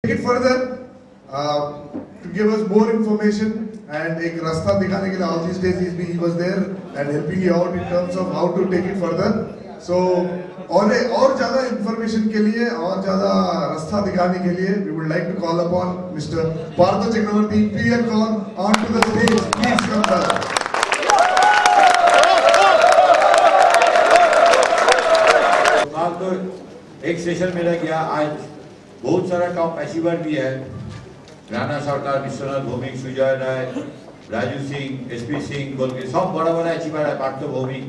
Take it further to give us more information and एक रास्ता दिखाने के लिए all these days he was there and helping you out in terms of how to take it further. So और ज़्यादा information के लिए और ज़्यादा रास्ता दिखाने के लिए we would like to call upon Mr. Partha Chakravarti, PL Kaur, onto the stage. Please come down. तो एक सेशन मेरा गया आज बहुत सारा टॉप अचीवर भी है राणा सरकार विश्वनाथ भौमिक सुजय राय राजू सिंह एसपी सिंह बोल के सब बड़ा बड़ा अचीवर है पार्थ भौमिक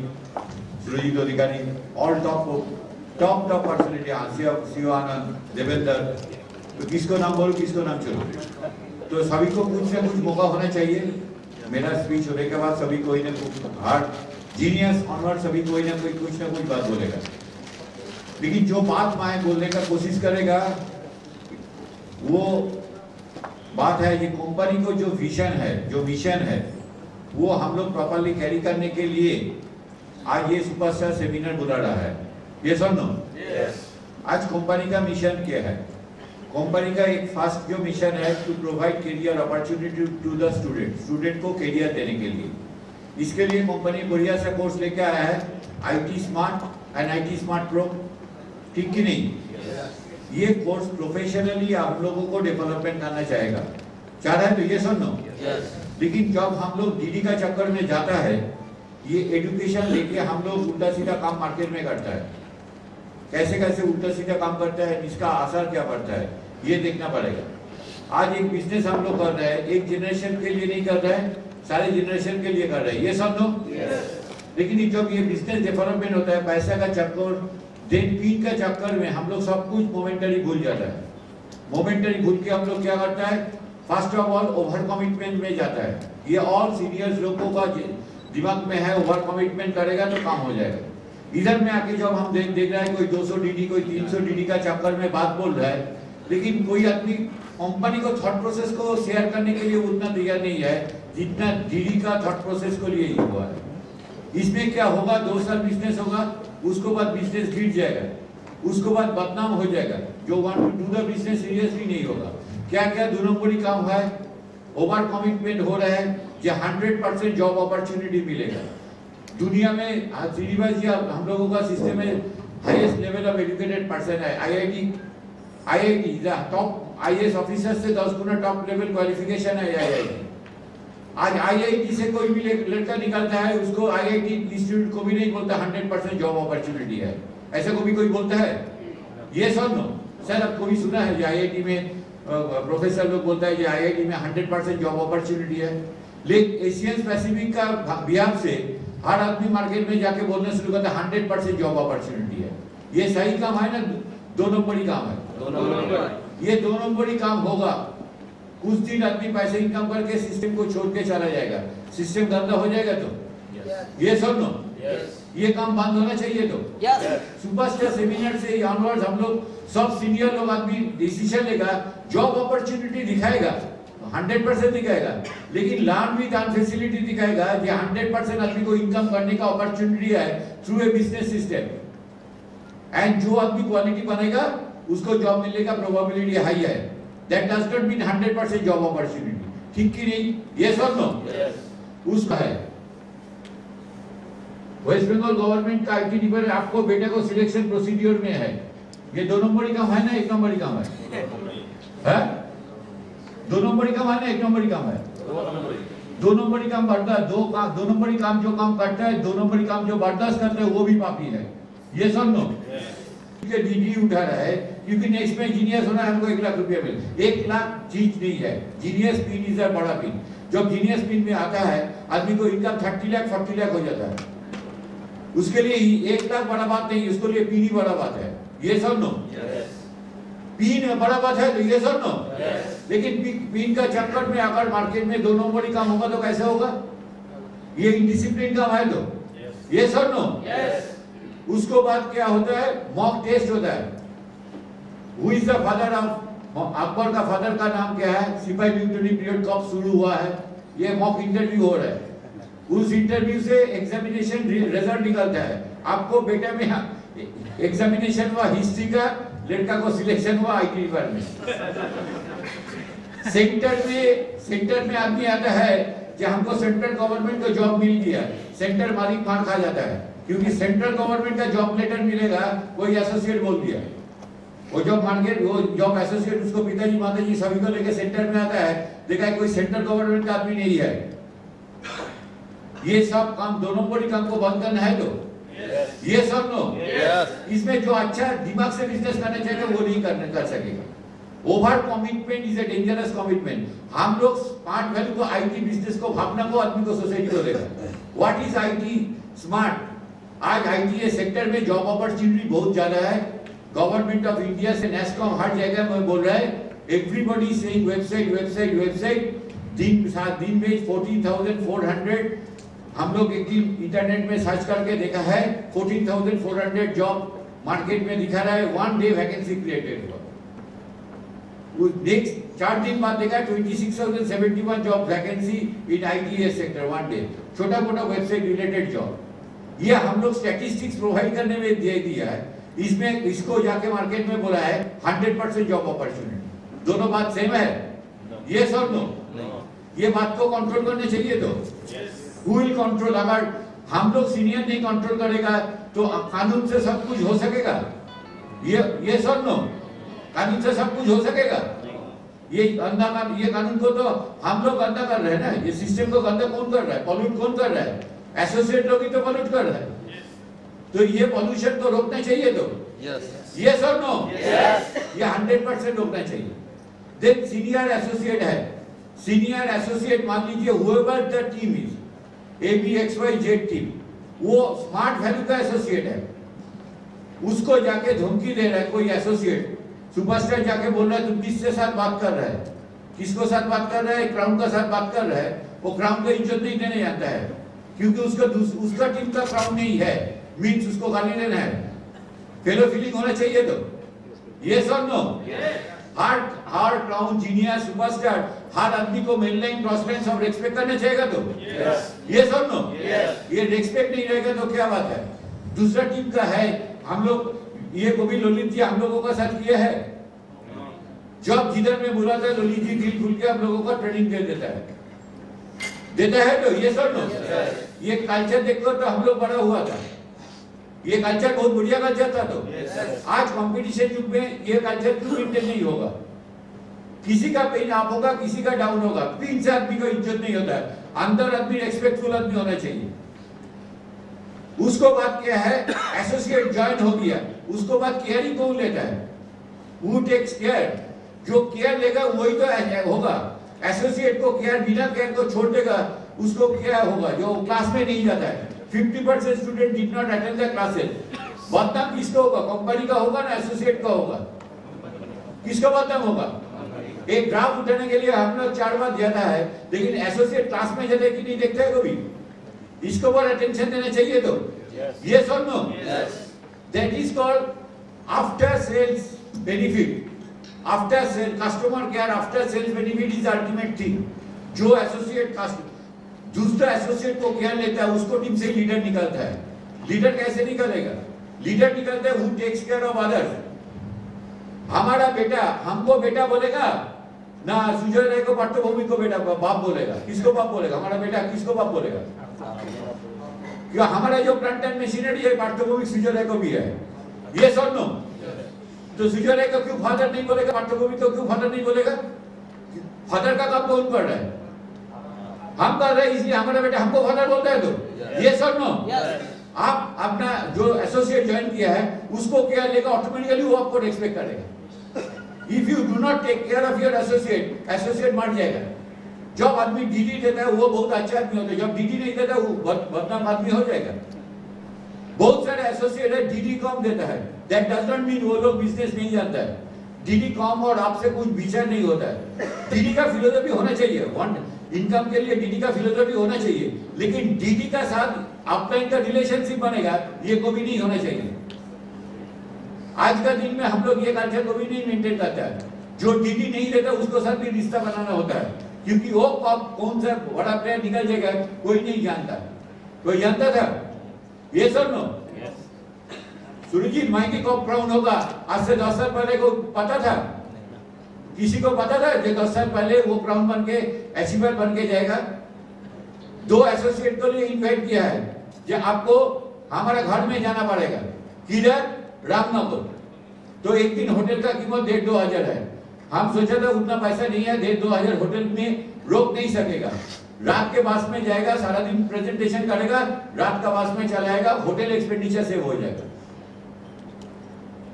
सुरजीत अधिकारी ऑल टॉप पर्सनैलिटी आसिया शिवानंद देवेंद्र तो किसको नाम बोलो किसको नाम चलो तो सभी को कुछ ना कुछ मौका होना चाहिए मेरा स्पीच होने के बाद सभी कोई ना कुछ हार्ड जीनियस ऑनवर्ड सभी कोई ना कुछ बात बोलेगा लेकिन जो बात मैं बोलने का कोशिश करेगा वो बात है ये कंपनी को जो विजन है जो मिशन है वो हम लोग प्रॉपर्ली कैरी करने के लिए आज ये सुपरस्टार सेमिनार बुला रहा है ये सुनो आज कंपनी का मिशन क्या है कंपनी का एक फर्स्ट जो मिशन है to provide career opportunity to the student को करियर देने के लिए इसके लिए कंपनी बढ़िया सा कोर्स लेके आया है IT smart and IT smart pro ठीक कि नहीं ये कोर्स प्रोफेशनली आप लोगों को डेवलपमेंट करना चाहेगा चाह रहा है तो ये सुनो लेकिन जब हम लोग डीडी का चक्कर में जाता है ये एजुकेशन लेके हम लोग उल्टा सीधा काम मार्केट में करता है कैसे उल्टा सीधा काम करता है इसका असर क्या पड़ता है ये देखना पड़ेगा आज एक बिजनेस हम लोग कर रहे हैं एक जनरेशन के लिए नहीं कर रहे हैं सारे जनरेशन के लिए कर रहे हैं ये समझो लेकिन जब ये बिजनेस डेवलपमेंट होता है पैसा का चक्कर दिन पीन का चक्कर में हम लोग सब कुछ मोमेंटरी भूल जाता है मोमेंटरी भूल के हम लोग क्या करता है first of all over commitment में जाता है ये ऑल सीनियर्स लोगों का दिमाग में है ओवर कमिटमेंट करेगा तो काम हो जाएगा इधर में आके जब हम देख रहे हैं कोई 200 DD कोई 300 DD का चक्कर में बात बोल रहा है लेकिन कोई आदमी कंपनी को थॉट प्रोसेस को शेयर करने के लिए उतना तैयार नहीं है जितना DD का थॉट प्रोसेस को लिए ही हुआ है इसमें क्या होगा 2 साल बिजनेस होगा उसको बाद बिजनेस गिर जाएगा उसको बाद बदनाम हो जाएगा जो want to do the business seriously नहीं होगा क्या क्या 2 नंबरी काम है ओवर कमिटमेंट हो रहा है जो 100% जॉब अपॉर्चुनिटी मिलेगा दुनिया में श्रीनिवास जी हम लोगों का सिस्टम में highest level of educated person है IIT टॉप IAS ऑफिसर से 10 गुना टॉप लेवल क्वालिफिकेशन है IIT आज IIT से कोई भी लड़का निकलता है उसको IIT इंस्टीट्यूट को भी नहीं बोलता 100% जॉब अपॉर्चुनिटी है ऐसा को भी कोई बोलता है ये सुनो सर अब कोई सुना है IIT में प्रोफेसर लोग बोलता है कि IIT में 100% जॉब अपॉर्चुनिटी है लेकिन एशियन पैसिफिक का बिहार से हर आदमी मार्केट में जाके बोलना शुरू करता है 100% जॉब अपॉर्चुनिटी है ये सही काम है ना 2 नंबरी काम है ये 2 नंबरी काम होगा कुछ दिन आदमी पैसे इनकम करके सिस्टम को छोड़ के चला जाएगा सिस्टम गंदा हो जाएगा तो ये सुनो ये काम बंद होना चाहिए तो सुपरस्टार सेमिनार से ऑनवर्ड्स हम लोग सब सीनियर लोग आदमी डिसीजन लेगा जॉब अपॉर्चुनिटी दिखाएगा 100% दिखाएगा लेकिन लर्न विद एंड फैसिलिटी दिखाएगा जो 100% आदमी को इनकम करने का अपॉर्चुनिटी है through a business system and जो आदमी क्वालिटी बनेगा उसको जॉब मिलने का प्रोबेबिलिटी हाई है That does not mean 100% job opportunity. ठीक की नहीं? Yes or no? Yes. उसका है। वेस्ट बंगाल गवर्नमेंट का IT डिपार्टमेंट आपको बेटे को सिलेक्शन प्रोसीड्यूर में है। ये 2 नंबरी काम है ना 1 नंबरी काम है? हैं? 2 नंबरी काम है ना 1 नंबरी काम है? 2 नंबरी काम बढ़ता है 2 नंबरी काम जो काम करता है 2 नंबरी काम जो बर्दाश्त करता है वो भी पापी है। Yes or no? DD उठा रहा है क्योंकि नेक्स्ट में जीनियस होना है हमको 1 लाख रुपया मिले 1 लाख चीज नहीं है जीनियस पिन इज अ बड़ा पिन जब जीनियस पिन में आता है आदमी को इनकम 30 लाख 40 लाख हो जाता है उसके लिए 1 लाख बड़ा बात नहीं उसके लिए पिन ही बड़ा बात है ये सुनो पिन बड़ा बात है तो ये सुनो लेकिन पिन का चक्कर में अगर मार्केट में 2 नंबरी काम होगा तो कैसे होगा ये इनडिसिप्लिन काम है तो ये सुनो उसको बाद क्या होता है मॉक टेस्ट होता है Who is the father of Akbar का फादर का नाम क्या है सिपाही म्यूटनी पीरियड कब शुरू हुआ है ये मॉक इंटरव्यू हो रहा है उस इंटरव्यू से एग्जामिनेशन रिजल्ट निकलता है आपको बेटा में एग्जामिनेशन हुआ हिस्ट्री का लड़का को सिलेक्शन हुआ आईटी डिपार्टमेंट। सेंटर में आदमी आता है कि हमको सेंट्रल गवर्नमेंट को जॉब मिल गया, सेंटर मालिक मार खा जाता है, क्योंकि सेंट्रल गवर्नमेंट का जॉब लेटर मिलेगा, कोई एसोसिएट बोल दिया, वो जॉब मान के वो जॉब एसोसिएट उसको पिताजी माताजी सभी को लेके सेंटर में आता है, देखा है कोई सेंट्रल गवर्नमेंट का आदमी नहीं है। ये सब काम दोनों बड़ी काम को बंद करना है तो ये सब नो इसमें जो अच्छा दिमाग से बिजनेस करना चाहिए वो नहीं कर सकेगा। Over commitment is a dangerous commitment. हम लोग स्मार्ट वैल्यू को आईटी बिजनेस को भावना को आदमी को सोसाइटी को देगा। What is IT smart? आज आईटी सेक्टर में जॉब अपॉर्चुनिटी बहुत ज्यादा है। गवर्नमेंट ऑफ इंडिया से नेस्कॉम हर जगह में बोल रहा है, एवरीबॉडी सेइंग वेबसाइट। दिन में 14,400 हम लोग एक दिन इंटरनेट में सर्च करके देखा है, 14,400 जॉब मार्केट में दिखा रहा है। 1 डे वैकेंसी क्रिएटेड हुआ। नेक्स्ट 4 दिन बाद देखा 26,071 जॉब वैकेंसी इन आईटीएस सेक्टर 1 डे। छोटा मोटा वेबसाइट रिलेटेड जॉब। ये हम लोग स्टैटिस्टिक्स प्रोवाइड करने में दे दिया है। इसमें इसको जाके मार्केट में बोला है 100% जॉब अपॉर्चुनिटी। दोनों बात सेम है? ये सब नो ये बात को कंट्रोल करने चाहिए। तो Who will control? अगर हम लोग सीनियर नहीं कंट्रोल करेगा तो कानून से सब कुछ हो सकेगा? ये सब नो कानून से सब कुछ हो सकेगा? ये कानून को तो हम लोग गंदा कर रहे हैं ना। ये सिस्टम को गंदा कौन कर रहा है? पॉल्यूट कौन कर रहा है? एसोसिएट लोग ही तो पॉल्यूट कर रहा है। तो ये पॉल्यूशन को रोकना चाहिए। तो ये सब नो ये 100% रोकना चाहिए। देन सीनियर एसोसिएट है। सीनियर एसोसिएट मान लीजिए whoever the team is ABXYZ team, वो स्मार्ट वैल्यू का एसोसिएट है। उसको जाके धमकी दे रहा है कोई एसोसिएट, सुपरस्टार जाके बोल रहा है तुम किसके साथ बात कर रहा है? किसको साथ बात कर रहा है? क्राउन का साथ बात कर रहा है। वो क्राउन को इज्जत नहीं देने जाता है, क्योंकि उसका टीम का क्राउन नहीं है, मीन्स उसको गाली देना है। फेलो फीलिंग होना चाहिए। तो ये सब नो हर क्राउन जीनियर सुपरस्टार हर आदमी को मेनलाइन ट्रांसपेरेंस और रेस्पेक्ट करना चाहिए। तो ये सब नो ये रेस्पेक्ट नहीं रहेगा तो क्या बात है? दूसरा टीम का है, हम लोग ये को भी ललित जी हम लोगों का साथ किया है। जब जिधर में बुलाता है ललित जी दिल खुल के हम लोगों को ट्रेनिंग दे देता है। तो ये सब नो ये कल्चर देखकर तो हम लोग बड़ा हुआ था। ये कल्चर बहुत बढ़िया कल्चर था। तो आज कंपटीशन युग में ये कल्चर क्यों मेंटेन नहीं होगा? किसी का पेन अप होगा, किसी का डाउन होगा। 3 से आदमी को इज्जत नहीं होता है। अंदर आदमी रेस्पेक्टफुल आदमी होना चाहिए। उसको बात क्या है? एसोसिएट ज्वाइन हो गया, उसको बात केयरिंग कौन लेता है? Who takes care? जो केयर लेगा वही तो होगा। एसोसिएट को केयर बिना केयर को छोड़ देगा, उसको क्या होगा? जो क्लास में नहीं जाता है। 50% student did not attend the classes. बदनाम किसका होगा? कंपनी का होगा ना एसोसिएट का होगा? किसका बदनाम होगा? एक ग्राफ उठाने के लिए हम लोग 4 बार जाता है, लेकिन एसोसिएट क्लास में जाते कि नहीं देखते है कभी? इसको पर अटेंशन देना चाहिए। तो ये सब no that is called after sales benefit. After sale customer care, after sales benefit is ultimate thing. जो एसोसिएट दूसरा एसोसिएट को केयर लेता है उसको टीम से लीडर निकलता है। लीडर कैसे निकलेगा? लीडर निकलता है who takes care of others. हमारा बेटा हमको बेटा बोलेगा ना, सुजय राय को पार्थभूमि को बेटा बाप बोलेगा। किसको बाप बोलेगा? हमारा बेटा किसको बाप बोलेगा? क्यों हमारा जो फ्रंट एंड मशीनरी है पार्थभूमि सुजय राय को भी है। ये सब नो तो सुजय राय को क्यों फादर नहीं बोलेगा? पार्थभूमि को क्यों फादर नहीं बोलेगा? फादर का काम कौन कर रहा है? हम कर रहे हैं, इसलिए हमारा बेटा हमको फादर बोलता है। तो ये सब नो आप अपना जो एसोसिएट ज्वाइन किया है उसको केयर लेगा, ऑटोमेटिकली वो आपको रेस्पेक्ट करेगा। If you do not take care of your associate, associate मर जाएगा। जब आदमी डीडी देता है वो बहुत अच्छा आदमी होता है, जब डीडी नहीं देता वो बदनाम आदमी हो जाएगा। बहुत सारे एसोसिएट है डीडी कम देता है, दैट डज नॉट मीन वो लोग बिजनेस नहीं जानता है। डीडी कम और आपसे कुछ विचार नहीं होता है। डीडी का फिलोसफी होना चाहिए, इनकम के लिए डीडी का फिलोसफी होना चाहिए, लेकिन डीडी का साथ आपका इनका रिलेशनशिप बनेगा ये कभी नहीं होना चाहिए। आज का दिन में हम लोग ये कल्चर को भी नहीं मेंटेन करता है। जो डीडी नहीं देता उसको साथ भी रिश्ता बनाना होता है, क्योंकि वो कौन सा बड़ा प्लेयर निकल जाएगा कोई नहीं जानता। कोई जानता था? ये सब नो सुरजीत माइकी कब क्राउन होगा आज से 10 साल पहले को पता था? किसी को पता था कि 10 साल पहले वो क्राउन बन के अचीवर बन के जाएगा? 2 एसोसिएट को लिए इन्वाइट किया है कि आपको हमारे घर में जाना पड़ेगा। किधर? रामनगर। तो एक दिन होटल का कीमत 1.5-2 हजार है। हम सोचा था उतना पैसा नहीं है, 1.5-2 हजार होटल में रोक नहीं सकेगा। रात के बस में जाएगा, सारा दिन प्रेजेंटेशन करेगा, रात का बस में चला आएगा, होटल एक्सपेंडिचर सेव हो जाएगा।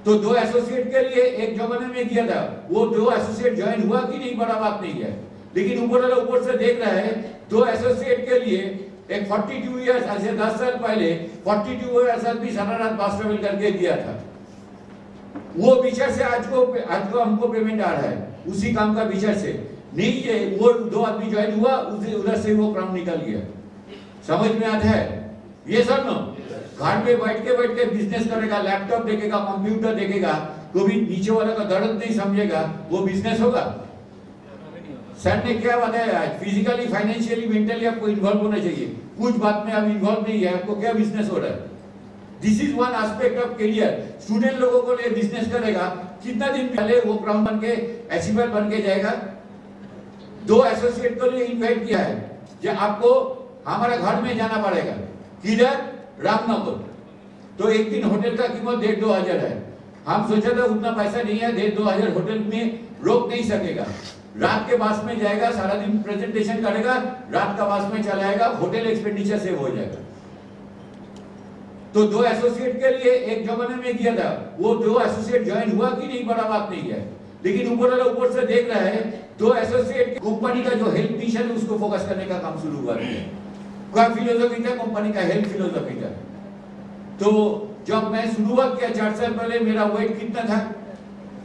तो 2 एसोसिएट के लिए एक जमाने में किया था, वो 2 एसोसिएट ज्वाइन हुआ कि नहीं बड़ा बात नहीं है, लेकिन ऊपर से देख रहा है 2 एसोसिएट के लिए एक 42 इयर्स ऐसे 10 साल पहले 42 इयर्स आदमी सारा रात बस ट्रेवल करके दिया था। वो विचार से आज को हमको पेमेंट आ रहा है, उसी काम का विचार से नहीं है। वो 2 आदमी ज्वाइन हुआ, उधर से वो क्राउन निकल गया। समझ में आता है ये सब ना? घर में बैठ के बिजनेस करेगा, लैपटॉप देखेगा, कंप्यूटर देखेगा, कभी नीचे वाला का दर्द नहीं समझेगा, वो बिजनेस होगा? सर ने क्या बताया आज? फिजिकली, फाइनेंशियली, मेंटली आपको इन्वॉल्व होना चाहिए। कुछ बात में आप इन्वॉल्व नहीं है, आपको क्या बिजनेस हो रहा है? This is one aspect of career. Student लोगों को लिए बिजनेस करेगा, कितना दिन पहले वो क्राउन बन के अचीवर बन के जाएगा? 2 एसोसिएट को लिए इन्वाइट किया है कि आपको हमारे घर में जाना पड़ेगा। किधर? रामनगर। तो एक दिन होटल का कीमत 1.5-2 हजार है। हम सोचा था उतना पैसा नहीं है, 1.5-2 हजार होटल में रोक नहीं सकेगा। रात के बस में जाएगा, सारा दिन प्रेजेंटेशन करेगा, रात का बस में चला आएगा, होटल एक्सपेंडिचर सेव हो जाएगा। तो 2 एसोसिएट के लिए एक जमाने में किया था, वो 2 एसोसिएट ज्वाइन हुआ कि नहीं बड़ा बात नहीं है, लेकिन ऊपर से देख रहा है 2 एसोसिएट कंपनी का जो हेल्थ मिशन है उसको फोकस करने का काम शुरू हुआ है। क्या फिलोसफी था कंपनी का? हेल्थ फिलोसफी था। तो जब मैं शुरुआत किया 4 साल पहले, मेरा वेट कितना था?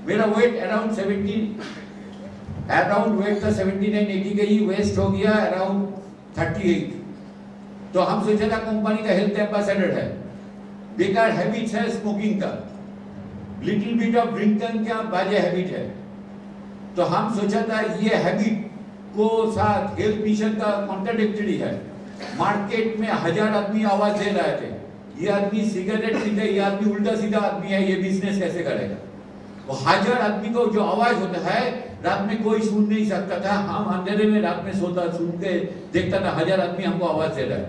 मेरा वेट अराउंड 79-80 के ही वेस्ट हो गया, अराउंड 38। तो हम सोचा था कंपनी का हेल्थ एम्बेसडर है, बेकार हैबिट है स्मोकिंग का, लिटिल बिट ऑफ ड्रिंकिंग का बाजे हैबिट है। तो हम सोचा था ये हैबिट को साथ हेल्थ मिशन का कॉन्ट्राडिक्टरी है। मार्केट में 1000 आदमी आवाज दे रहे थे, ये आदमी सिगरेट पीते, ये आदमी उल्टा सीधा आदमी है, ये बिजनेस कैसे करेगा? वो 1000 आदमी को जो आवाज होता है, रात में कोई सुन नहीं सकता था। हम अंधेरे में रात में सोता, सुन के देखता था 1000 आदमी हमको आवाज दे रहा है।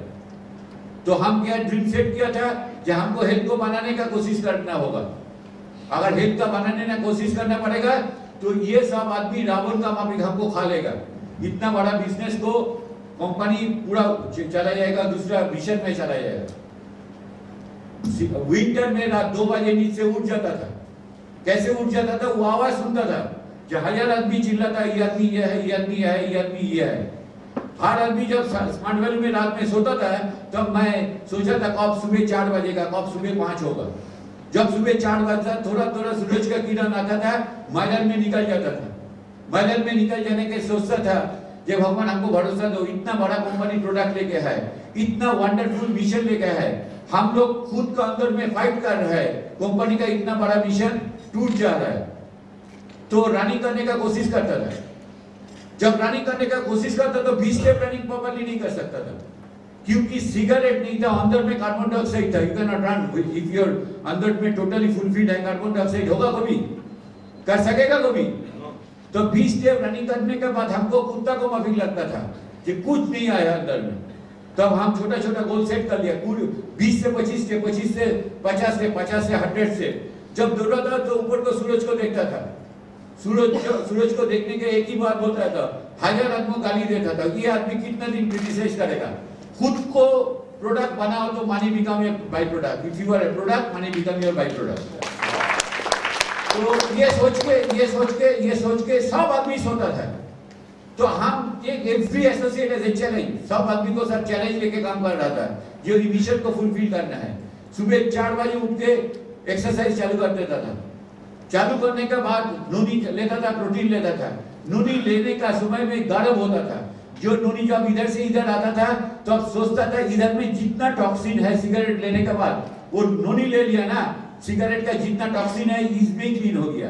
तो हम क्या ड्रीम सेट किया था कि हमको हेल्थ को बनाने का कोशिश करना होगा। अगर हेल्थ का बनाने का कोशिश करना पड़ेगा तो ये सब आदमी रावण का माफिक हमको खा लेगा। इतना बड़ा बिजनेस को कंपनी पूरा चला जाएगा, दूसरा मिशन में चला जाएगा। विंटर में रात 2 बजे नींद से उठ जाता था। कैसे उठ जाता था? वो आवाज सुनता था कि 1000 आदमी चिल्लाता, ये आदमी ये है, ये आदमी है, ये आदमी ये है। हर आदमी जब स्मार्ट वैली में रात में सोता था, तब मैं सोचा था कब सुबह 4 बजेगा, कब सुबह 5 होगा। जब सुबह 4 बजता, थोड़ा थोड़ा सूरज का किरण आता था, मैदान में निकल जाता था। मैदान में निकल जाने के सोचता था कि भगवान हमको भरोसा दो, इतना बड़ा कंपनी प्रोडक्ट लेके है, इतना वंडरफुल मिशन लेके है, हम लोग खुद का अंदर में फाइट कर रहे हैं, कंपनी का इतना बड़ा मिशन टूट जा रहा है। तो रनिंग करने का कोशिश करता था। जब रनिंग करने का कोशिश करता तो 20 स्टेप रनिंग प्रॉपर्ली नहीं कर सकता था, क्योंकि सिगरेट नहीं था, अंदर में कार्बन डाइऑक्साइड था। You can not run if your अंदर में टोटली फुलफिल्ड है, कार्बन डाइऑक्साइड होगा कभी? कर सकेगा कभी? तो 20 स्टेप रनिंग करने के बाद हमको कुत्ता को माफिक लगता था कि कुछ नहीं आया अंदर में। तब हम छोटा छोटा गोल सेट कर लिया, 20 से 25 स्टेप, 25 से 50 स्टेप, 50 से 100 स्टेप। जब दौड़ता था तो ऊपर को सूरज को देखता था, सूरज को देखने के एक ही बात बोलता था, 1000 आदमी को गाली देता था, ये आदमी कितना दिन क्रिटिसाइज करेगा। खुद को प्रोडक्ट बनाओ तो money become your by product, if you are a product money become your by product. तो ये सोच के सब आदमी सोता था। तो हम एक every associate as a challenge, सब आदमी को सर चैलेंज लेके काम कर रहा था, जो मिशन को फुलफिल करना है। सुबह 4 बजे उठ के एक्सरसाइज चालू कर देता था। चालू करने के बाद नूनी लेता था, प्रोटीन लेता था। नूनी लेने का समय में गर्म होता था। जो नूनी जब इधर से इधर आता था तो अब सोचता था इधर में जितना टॉक्सिन है सिगरेट लेने के बाद, वो नूनी ले लिया ना, सिगरेट का जितना टॉक्सिन है इसमें क्लीन हो गया।